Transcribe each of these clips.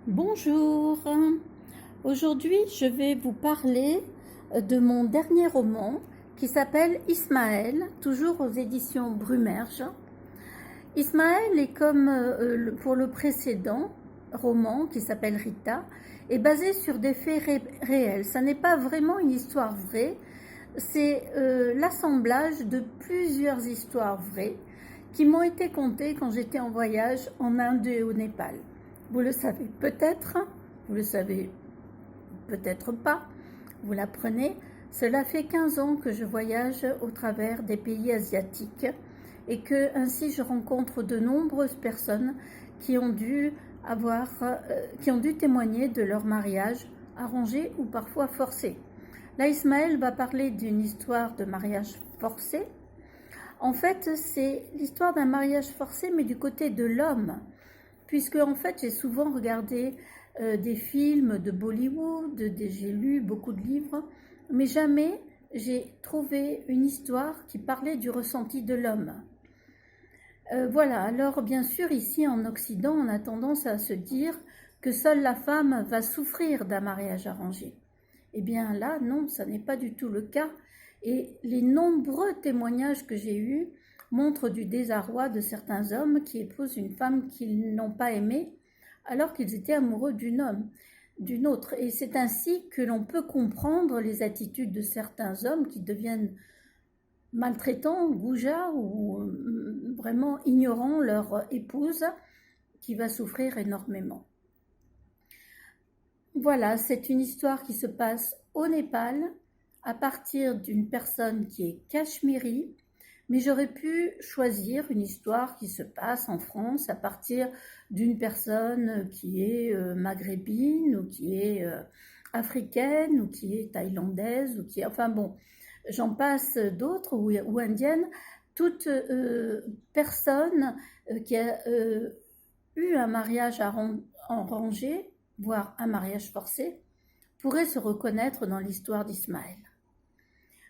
Bonjour, aujourd'hui je vais vous parler de mon dernier roman qui s'appelle Ismaël, toujours aux éditions Brumerge. Ismaël est comme pour le précédent roman qui s'appelle Rita, est basé sur des faits réels. Ça n'est pas vraiment une histoire vraie, c'est l'assemblage de plusieurs histoires vraies qui m'ont été contées quand j'étais en voyage en Inde et au Népal. Vous le savez peut-être, vous le savez peut-être pas, vous l'apprenez. Cela fait 15 ans que je voyage au travers des pays asiatiques et que ainsi je rencontre de nombreuses personnes qui ont dû témoigner de leur mariage arrangé ou parfois forcé. Là, Ismaël va parler d'une histoire de mariage forcé. En fait, c'est l'histoire d'un mariage forcé, mais du côté de l'homme, puisque en fait, j'ai souvent regardé des films de Bollywood, j'ai lu beaucoup de livres, mais jamais j'ai trouvé une histoire qui parlait du ressenti de l'homme. Voilà, alors bien sûr, ici en Occident, on a tendance à se dire que seule la femme va souffrir d'un mariage arrangé. Eh bien là, non, ça n'est pas du tout le cas. Et les nombreux témoignages que j'ai eus montrent du désarroi de certains hommes qui épousent une femme qu'ils n'ont pas aimée alors qu'ils étaient amoureux d'une autre. Et c'est ainsi que l'on peut comprendre les attitudes de certains hommes qui deviennent maltraitants, goujats ou vraiment ignorant leur épouse qui va souffrir énormément. Voilà, c'est une histoire qui se passe au Népal à partir d'une personne qui est cachemiri, mais j'aurais pu choisir une histoire qui se passe en France à partir d'une personne qui est maghrébine ou qui est africaine ou qui est thaïlandaise ou qui est, enfin bon, j'en passe d'autres ou indiennes, toute personne qui a eu un mariage arrangé, voire un mariage forcé, pourrait se reconnaître dans l'histoire d'Ismaël.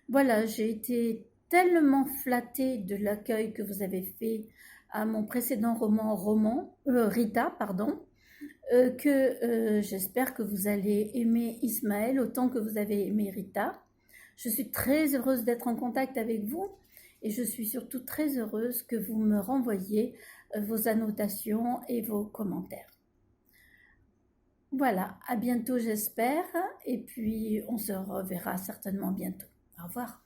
Voilà, j'ai été tellement flattée de l'accueil que vous avez fait à mon précédent roman, Rita, que j'espère que vous allez aimer Ismaël autant que vous avez aimé Rita. Je suis très heureuse d'être en contact avec vous et je suis surtout très heureuse que vous me renvoyiez vos annotations et vos commentaires. Voilà, à bientôt j'espère, et puis on se reverra certainement bientôt. Au revoir.